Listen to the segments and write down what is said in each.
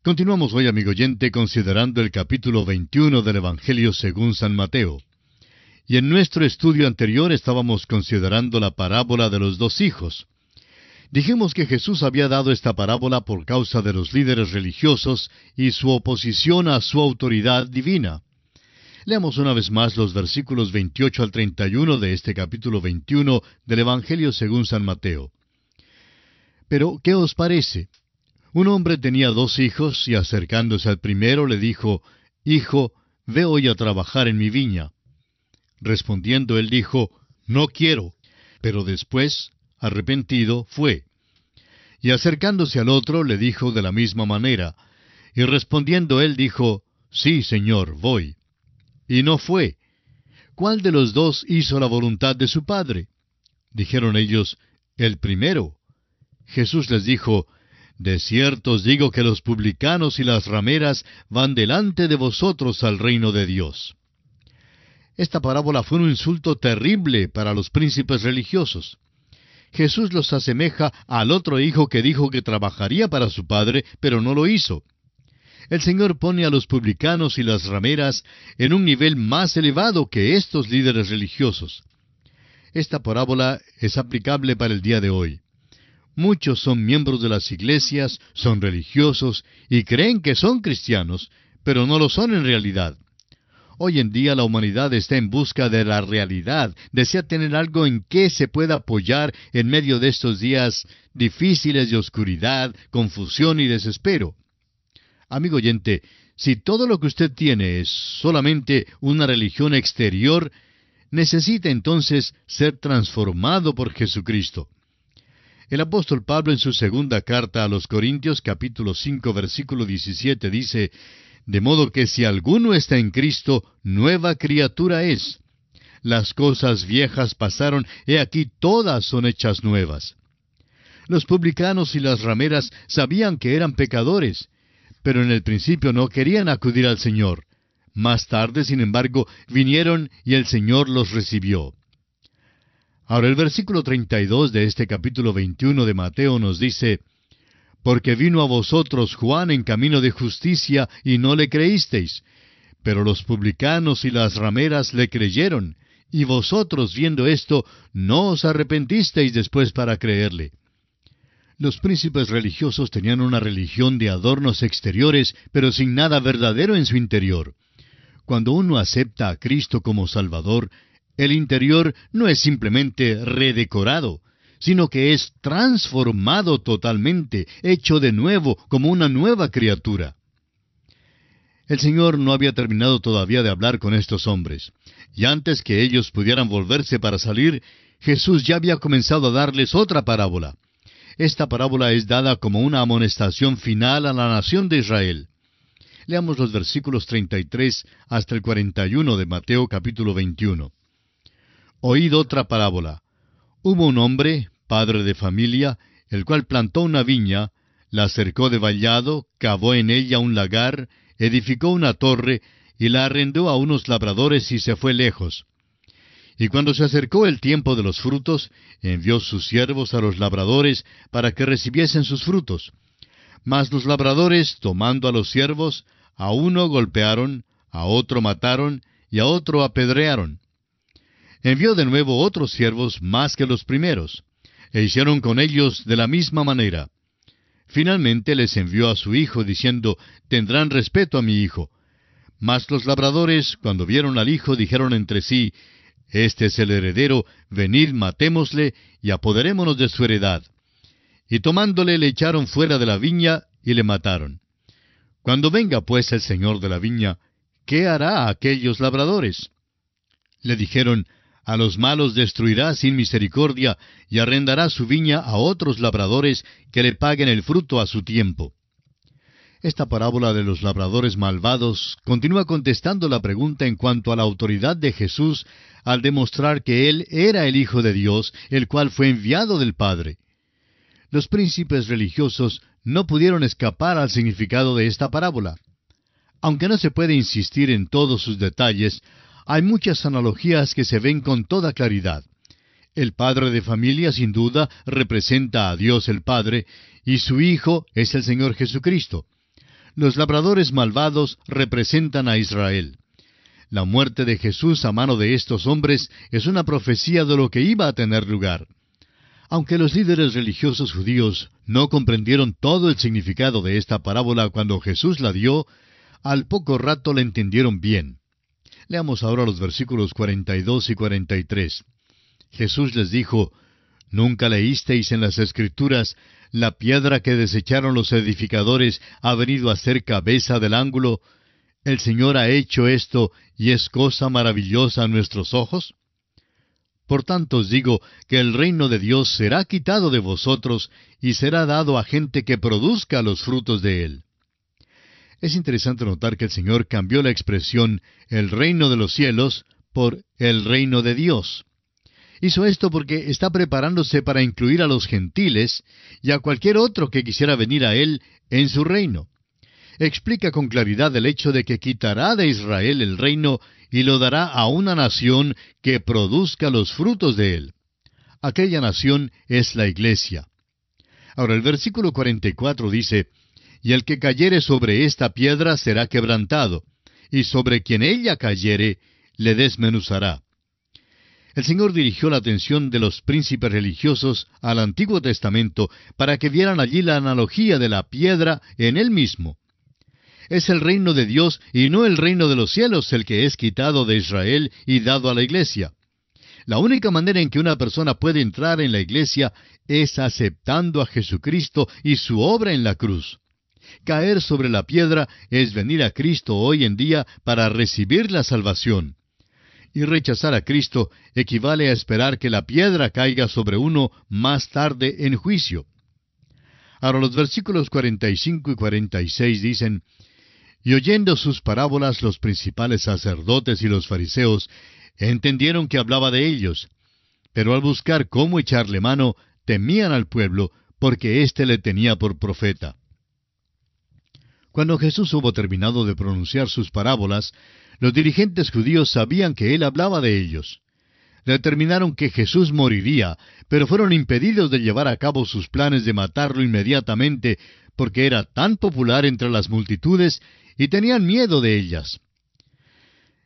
Continuamos hoy, amigo oyente, considerando el capítulo 21 del Evangelio según San Mateo. Y en nuestro estudio anterior estábamos considerando la parábola de los dos hijos. Dijimos que Jesús había dado esta parábola por causa de los líderes religiosos y su oposición a su autoridad divina. Leamos una vez más los versículos 28 al 31 de este capítulo 21 del Evangelio según San Mateo. Pero, ¿qué os parece? Un hombre tenía dos hijos, y acercándose al primero le dijo, «Hijo, ve hoy a trabajar en mi viña». Respondiendo él dijo, «No quiero». Pero después, arrepentido, fue. Y acercándose al otro le dijo de la misma manera. Y respondiendo él dijo, «Sí, Señor, voy». Y no fue. ¿Cuál de los dos hizo la voluntad de su padre? Dijeron ellos, «El primero». Jesús les dijo, «De cierto os digo que los publicanos y las rameras van delante de vosotros al reino de Dios». Esta parábola fue un insulto terrible para los príncipes religiosos. Jesús los asemeja al otro hijo que dijo que trabajaría para su padre, pero no lo hizo. El Señor pone a los publicanos y las rameras en un nivel más elevado que estos líderes religiosos. Esta parábola es aplicable para el día de hoy. Muchos son miembros de las iglesias, son religiosos y creen que son cristianos, pero no lo son en realidad. Hoy en día la humanidad está en busca de la realidad, desea tener algo en que se pueda apoyar en medio de estos días difíciles de oscuridad, confusión y desespero. Amigo oyente, si todo lo que usted tiene es solamente una religión exterior, necesita entonces ser transformado por Jesucristo. El apóstol Pablo en su segunda carta a los Corintios, capítulo 5, versículo 17, dice, «De modo que si alguno está en Cristo, nueva criatura es. Las cosas viejas pasaron, he aquí todas son hechas nuevas». Los publicanos y las rameras sabían que eran pecadores, pero en el principio no querían acudir al Señor. Más tarde, sin embargo, vinieron y el Señor los recibió. Ahora el versículo 32 de este capítulo 21 de Mateo nos dice, «Porque vino a vosotros Juan en camino de justicia, y no le creísteis. Pero los publicanos y las rameras le creyeron, y vosotros, viendo esto, no os arrepentisteis después para creerle». Los príncipes religiosos tenían una religión de adornos exteriores, pero sin nada verdadero en su interior. Cuando uno acepta a Cristo como Salvador, el interior no es simplemente redecorado, sino que es transformado totalmente, hecho de nuevo, como una nueva criatura. El Señor no había terminado todavía de hablar con estos hombres, y antes que ellos pudieran volverse para salir, Jesús ya había comenzado a darles otra parábola. Esta parábola es dada como una amonestación final a la nación de Israel. Leamos los versículos 33 hasta el 41 de Mateo capítulo 21. Oíd otra parábola. Hubo un hombre, padre de familia, el cual plantó una viña, la cercó de vallado, cavó en ella un lagar, edificó una torre, y la arrendó a unos labradores y se fue lejos. Y cuando se acercó el tiempo de los frutos, envió sus siervos a los labradores para que recibiesen sus frutos. Mas los labradores, tomando a los siervos, a uno golpearon, a otro mataron, y a otro apedrearon. Envió de nuevo otros siervos más que los primeros, e hicieron con ellos de la misma manera. Finalmente les envió a su hijo, diciendo, «Tendrán respeto a mi hijo». Mas los labradores, cuando vieron al hijo, dijeron entre sí, «Este es el heredero, venid, matémosle, y apoderémonos de su heredad». Y tomándole le echaron fuera de la viña, y le mataron. Cuando venga pues el señor de la viña, ¿qué hará a aquellos labradores? Le dijeron, «A los malos destruirá sin misericordia, y arrendará su viña a otros labradores que le paguen el fruto a su tiempo». Esta parábola de los labradores malvados continúa contestando la pregunta en cuanto a la autoridad de Jesús al demostrar que Él era el Hijo de Dios, el cual fue enviado del Padre. Los príncipes religiosos no pudieron escapar al significado de esta parábola. Aunque no se puede insistir en todos sus detalles, hay muchas analogías que se ven con toda claridad. El padre de familia, sin duda, representa a Dios el Padre, y su Hijo es el Señor Jesucristo. Los labradores malvados representan a Israel. La muerte de Jesús a mano de estos hombres es una profecía de lo que iba a tener lugar. Aunque los líderes religiosos judíos no comprendieron todo el significado de esta parábola cuando Jesús la dio, al poco rato la entendieron bien. Leamos ahora los versículos 42 y 43. Jesús les dijo: ¿Nunca leísteis en las Escrituras: la piedra que desecharon los edificadores ha venido a ser cabeza del ángulo? El Señor ha hecho esto, y es cosa maravillosa a nuestros ojos. Por tanto os digo que el reino de Dios será quitado de vosotros, y será dado a gente que produzca los frutos de él. Es interesante notar que el Señor cambió la expresión el reino de los cielos por el reino de Dios. Hizo esto porque está preparándose para incluir a los gentiles y a cualquier otro que quisiera venir a él en su reino. Explica con claridad el hecho de que quitará de Israel el reino y lo dará a una nación que produzca los frutos de él. Aquella nación es la iglesia. Ahora el versículo 44 dice: y el que cayere sobre esta piedra será quebrantado, y sobre quien ella cayere le desmenuzará. El Señor dirigió la atención de los príncipes religiosos al Antiguo Testamento para que vieran allí la analogía de la piedra en él mismo. Es el reino de Dios y no el reino de los cielos el que es quitado de Israel y dado a la iglesia. La única manera en que una persona puede entrar en la iglesia es aceptando a Jesucristo y su obra en la cruz. Caer sobre la piedra es venir a Cristo hoy en día para recibir la salvación. Y rechazar a Cristo equivale a esperar que la piedra caiga sobre uno más tarde en juicio. Ahora los versículos 45 y 46 dicen: y oyendo sus parábolas los principales sacerdotes y los fariseos entendieron que hablaba de ellos, pero al buscar cómo echarle mano, temían al pueblo, porque éste le tenía por profeta. Cuando Jesús hubo terminado de pronunciar sus parábolas, los dirigentes judíos sabían que él hablaba de ellos. Determinaron que Jesús moriría, pero fueron impedidos de llevar a cabo sus planes de matarlo inmediatamente, porque era tan popular entre las multitudes y tenían miedo de ellas.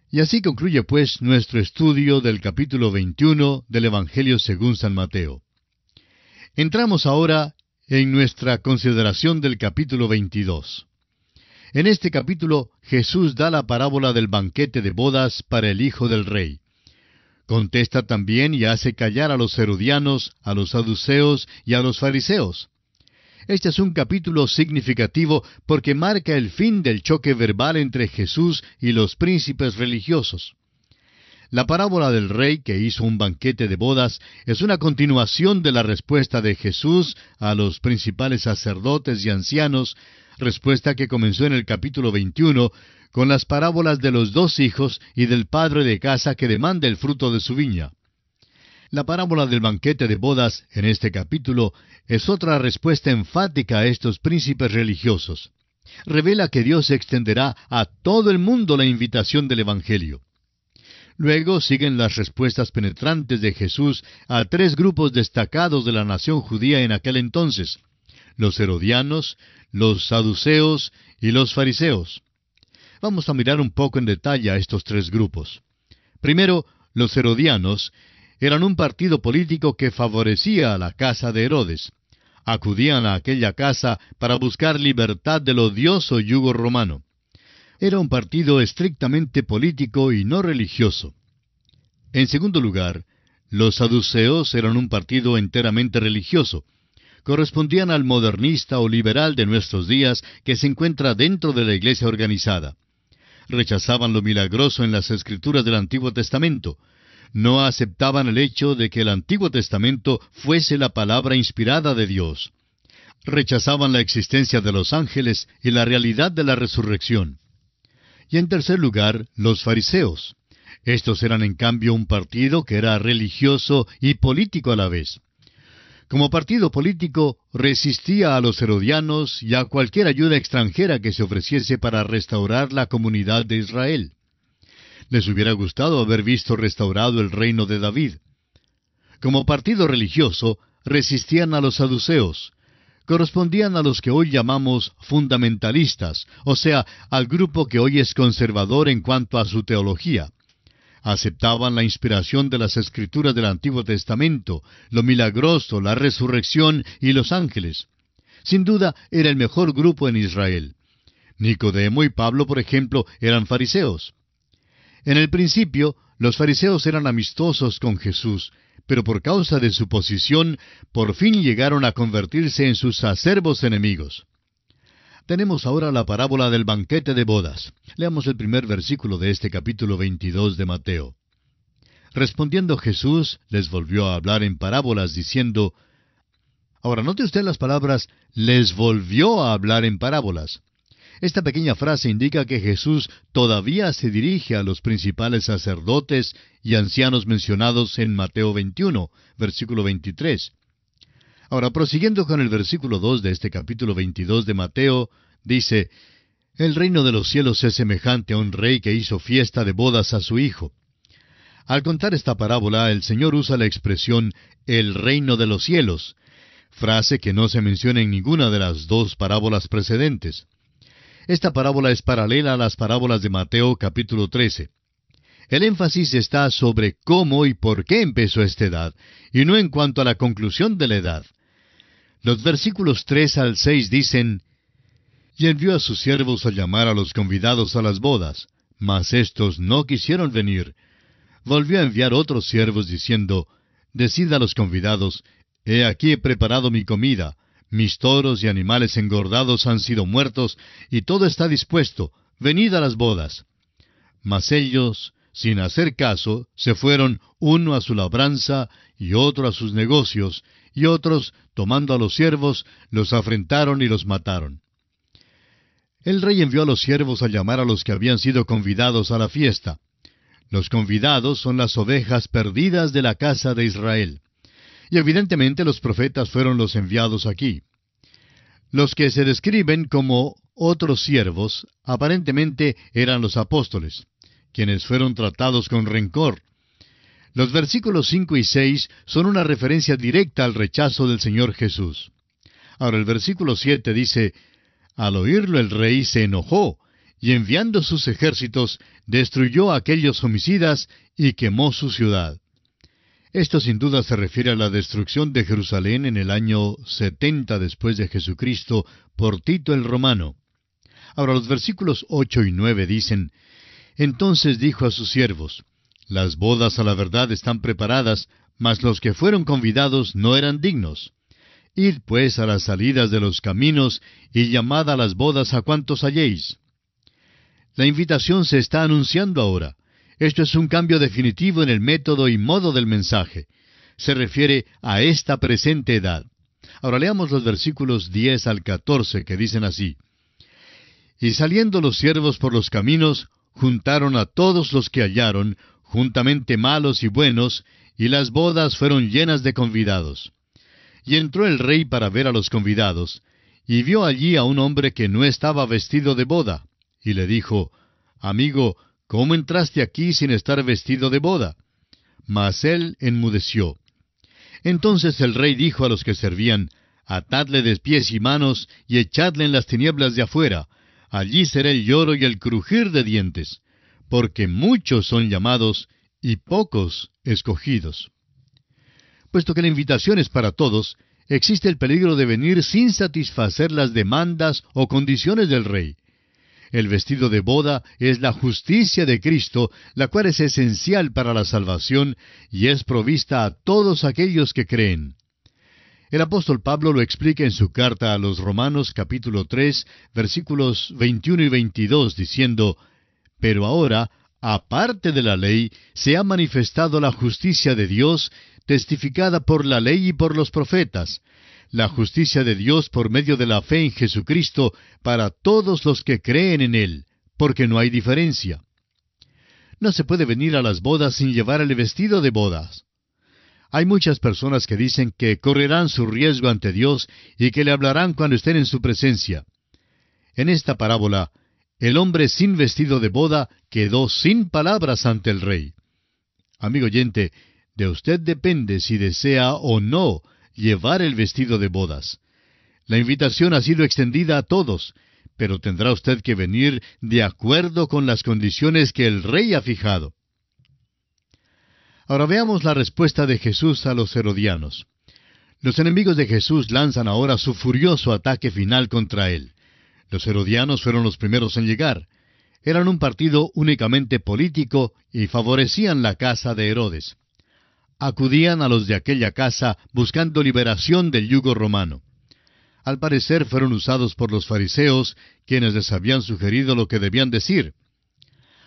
Y así concluye pues nuestro estudio del capítulo 21 del Evangelio según San Mateo. Entramos ahora en nuestra consideración del capítulo 22. En este capítulo Jesús da la parábola del banquete de bodas para el hijo del rey. Contesta también y hace callar a los herodianos, a los saduceos y a los fariseos. Este es un capítulo significativo porque marca el fin del choque verbal entre Jesús y los príncipes religiosos. La parábola del rey que hizo un banquete de bodas es una continuación de la respuesta de Jesús a los principales sacerdotes y ancianos, respuesta que comenzó en el capítulo 21 con las parábolas de los dos hijos y del padre de casa que demanda el fruto de su viña. La parábola del banquete de bodas en este capítulo es otra respuesta enfática a estos príncipes religiosos. Revela que Dios extenderá a todo el mundo la invitación del Evangelio. Luego siguen las respuestas penetrantes de Jesús a tres grupos destacados de la nación judía en aquel entonces: los herodianos, los saduceos y los fariseos. Vamos a mirar un poco en detalle a estos tres grupos. Primero, los herodianos eran un partido político que favorecía a la casa de Herodes. Acudían a aquella casa para buscar libertad del odioso yugo romano. Era un partido estrictamente político y no religioso. En segundo lugar, los saduceos eran un partido enteramente religioso. Correspondían al modernista o liberal de nuestros días que se encuentra dentro de la iglesia organizada. Rechazaban lo milagroso en las Escrituras del Antiguo Testamento. No aceptaban el hecho de que el Antiguo Testamento fuese la palabra inspirada de Dios. Rechazaban la existencia de los ángeles y la realidad de la resurrección. Y en tercer lugar, los fariseos. Estos eran en cambio un partido que era religioso y político a la vez. Como partido político, resistía a los herodianos y a cualquier ayuda extranjera que se ofreciese para restaurar la comunidad de Israel. Les hubiera gustado haber visto restaurado el reino de David. Como partido religioso, resistían a los saduceos. correspondían a los que hoy llamamos fundamentalistas, o sea, al grupo que hoy es conservador en cuanto a su teología. Aceptaban la inspiración de las Escrituras del Antiguo Testamento, lo milagroso, la resurrección y los ángeles. Sin duda, era el mejor grupo en Israel. Nicodemo y Pablo, por ejemplo, eran fariseos. En el principio, los fariseos eran amistosos con Jesús, pero por causa de su posición, por fin llegaron a convertirse en sus acerbos enemigos. Tenemos ahora la parábola del banquete de bodas. Leamos el primer versículo de este capítulo 22 de Mateo. Respondiendo Jesús, les volvió a hablar en parábolas, diciendo... Ahora, note usted las palabras, les volvió a hablar en parábolas. Esta pequeña frase indica que Jesús todavía se dirige a los principales sacerdotes y ancianos mencionados en Mateo 21, versículo 23. Ahora, prosiguiendo con el versículo 2 de este capítulo 22 de Mateo, dice, «El reino de los cielos es semejante a un rey que hizo fiesta de bodas a su hijo». Al contar esta parábola, el Señor usa la expresión «el reino de los cielos», frase que no se menciona en ninguna de las dos parábolas precedentes. Esta parábola es paralela a las parábolas de Mateo capítulo 13. El énfasis está sobre cómo y por qué empezó esta edad, y no en cuanto a la conclusión de la edad. Los versículos 3 al 6 dicen, «Y envió a sus siervos a llamar a los convidados a las bodas, mas éstos no quisieron venir. Volvió a enviar otros siervos diciendo, Decid a los convidados, He aquí he preparado mi comida, mis toros y animales engordados han sido muertos, y todo está dispuesto, venid a las bodas. Mas ellos, sin hacer caso, se fueron uno a su labranza y otro a sus negocios, y otros, tomando a los siervos, los afrentaron y los mataron. El rey envió a los siervos a llamar a los que habían sido convidados a la fiesta. Los convidados son las ovejas perdidas de la casa de Israel. Y evidentemente los profetas fueron los enviados aquí. Los que se describen como otros siervos, aparentemente eran los apóstoles, quienes fueron tratados con rencor. Los versículos 5 y 6 son una referencia directa al rechazo del Señor Jesús. Ahora el versículo 7 dice, Al oírlo el rey se enojó, y enviando sus ejércitos, destruyó a aquellos homicidas y quemó su ciudad. Esto sin duda se refiere a la destrucción de Jerusalén en el año 70 después de Jesucristo por Tito el Romano. Ahora los versículos 8 y 9 dicen, Entonces dijo a sus siervos, Las bodas a la verdad están preparadas, mas los que fueron convidados no eran dignos. Id pues a las salidas de los caminos, y llamad a las bodas a cuantos halléis. La invitación se está anunciando ahora. Esto es un cambio definitivo en el método y modo del mensaje. Se refiere a esta presente edad. Ahora leamos los versículos 10 al 14 que dicen así. Y saliendo los siervos por los caminos, juntaron a todos los que hallaron, juntamente malos y buenos, y las bodas fueron llenas de convidados. Y entró el rey para ver a los convidados, y vio allí a un hombre que no estaba vestido de boda, y le dijo, Amigo, ¿cómo entraste aquí sin estar vestido de boda? Mas él enmudeció. Entonces el rey dijo a los que servían, Atadle de pies y manos, y echadle en las tinieblas de afuera. Allí será el lloro y el crujir de dientes, porque muchos son llamados, y pocos escogidos. Puesto que la invitación es para todos, existe el peligro de venir sin satisfacer las demandas o condiciones del rey. El vestido de boda es la justicia de Cristo, la cual es esencial para la salvación y es provista a todos aquellos que creen. El apóstol Pablo lo explica en su carta a los Romanos capítulo 3, versículos 21 y 22, diciendo, Pero ahora, aparte de la ley, se ha manifestado la justicia de Dios, testificada por la ley y por los profetas, la justicia de Dios por medio de la fe en Jesucristo para todos los que creen en Él, porque no hay diferencia. No se puede venir a las bodas sin llevar el vestido de bodas. Hay muchas personas que dicen que correrán su riesgo ante Dios y que le hablarán cuando estén en su presencia. En esta parábola, el hombre sin vestido de boda quedó sin palabras ante el rey. Amigo oyente, de usted depende si desea o no llevar el vestido de bodas. La invitación ha sido extendida a todos, pero tendrá usted que venir de acuerdo con las condiciones que el rey ha fijado. Ahora veamos la respuesta de Jesús a los herodianos. Los enemigos de Jesús lanzan ahora su furioso ataque final contra él. Los herodianos fueron los primeros en llegar. Eran un partido únicamente político y favorecían la casa de Herodes. Acudían a los de aquella casa buscando liberación del yugo romano. Al parecer fueron usados por los fariseos, quienes les habían sugerido lo que debían decir.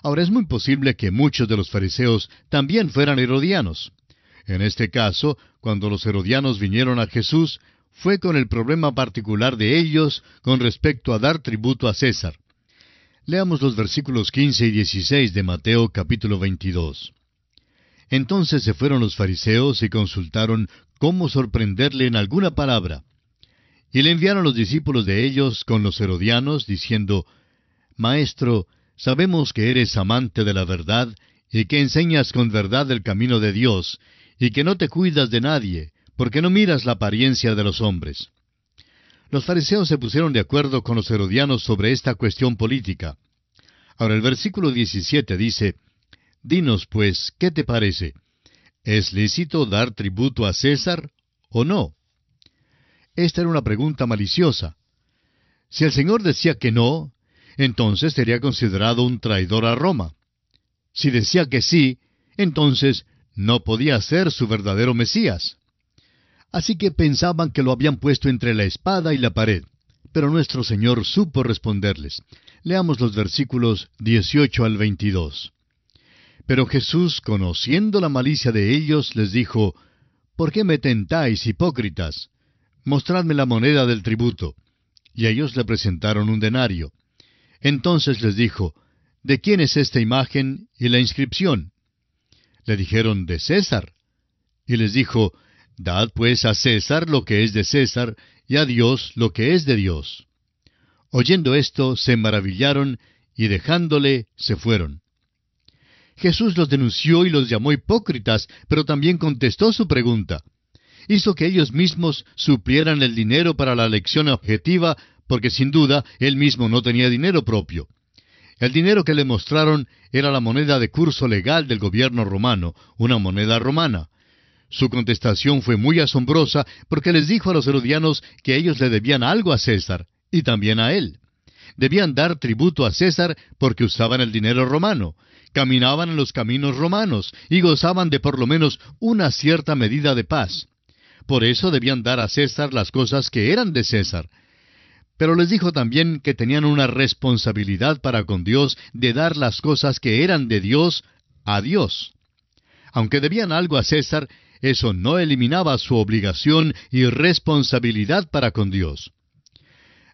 Ahora es muy posible que muchos de los fariseos también fueran herodianos. En este caso, cuando los herodianos vinieron a Jesús, fue con el problema particular de ellos con respecto a dar tributo a César. Leamos los versículos 15 y 16 de Mateo capítulo 22. Entonces se fueron los fariseos y consultaron cómo sorprenderle en alguna palabra. Y le enviaron los discípulos de ellos con los herodianos, diciendo, Maestro, sabemos que eres amante de la verdad, y que enseñas con verdad el camino de Dios, y que no te cuidas de nadie, porque no miras la apariencia de los hombres. Los fariseos se pusieron de acuerdo con los herodianos sobre esta cuestión política. Ahora el versículo 17 dice, Dinos pues, ¿qué te parece? ¿Es lícito dar tributo a César o no? Esta era una pregunta maliciosa. Si el Señor decía que no, entonces sería considerado un traidor a Roma. Si decía que sí, entonces no podía ser su verdadero Mesías. Así que pensaban que lo habían puesto entre la espada y la pared. Pero nuestro Señor supo responderles. Leamos los versículos 18 al 22. Pero Jesús, conociendo la malicia de ellos, les dijo, ¿Por qué me tentáis, hipócritas? Mostradme la moneda del tributo. Y ellos le presentaron un denario. Entonces les dijo, ¿de quién es esta imagen y la inscripción? Le dijeron, de César. Y les dijo, Dad pues a César lo que es de César, y a Dios lo que es de Dios. Oyendo esto, se maravillaron, y dejándole, se fueron. Jesús los denunció y los llamó hipócritas, pero también contestó su pregunta. Hizo que ellos mismos suplieran el dinero para la lección objetiva, porque sin duda él mismo no tenía dinero propio. El dinero que le mostraron era la moneda de curso legal del gobierno romano, una moneda romana. Su contestación fue muy asombrosa porque les dijo a los herodianos que ellos le debían algo a César, y también a él. Debían dar tributo a César porque usaban el dinero romano, caminaban en los caminos romanos y gozaban de por lo menos una cierta medida de paz. Por eso debían dar a César las cosas que eran de César. Pero les dijo también que tenían una responsabilidad para con Dios de dar las cosas que eran de Dios a Dios. Aunque debían algo a César, eso no eliminaba su obligación y responsabilidad para con Dios.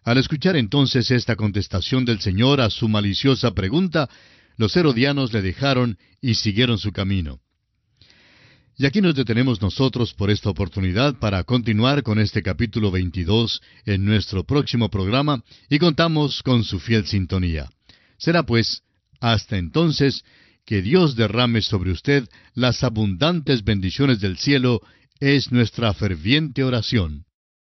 Al escuchar entonces esta contestación del Señor a su maliciosa pregunta, los herodianos le dejaron y siguieron su camino. Y aquí nos detenemos nosotros por esta oportunidad para continuar con este capítulo 22 en nuestro próximo programa y contamos con su fiel sintonía. Será pues, hasta entonces, que Dios derrame sobre usted las abundantes bendiciones del cielo, es nuestra ferviente oración.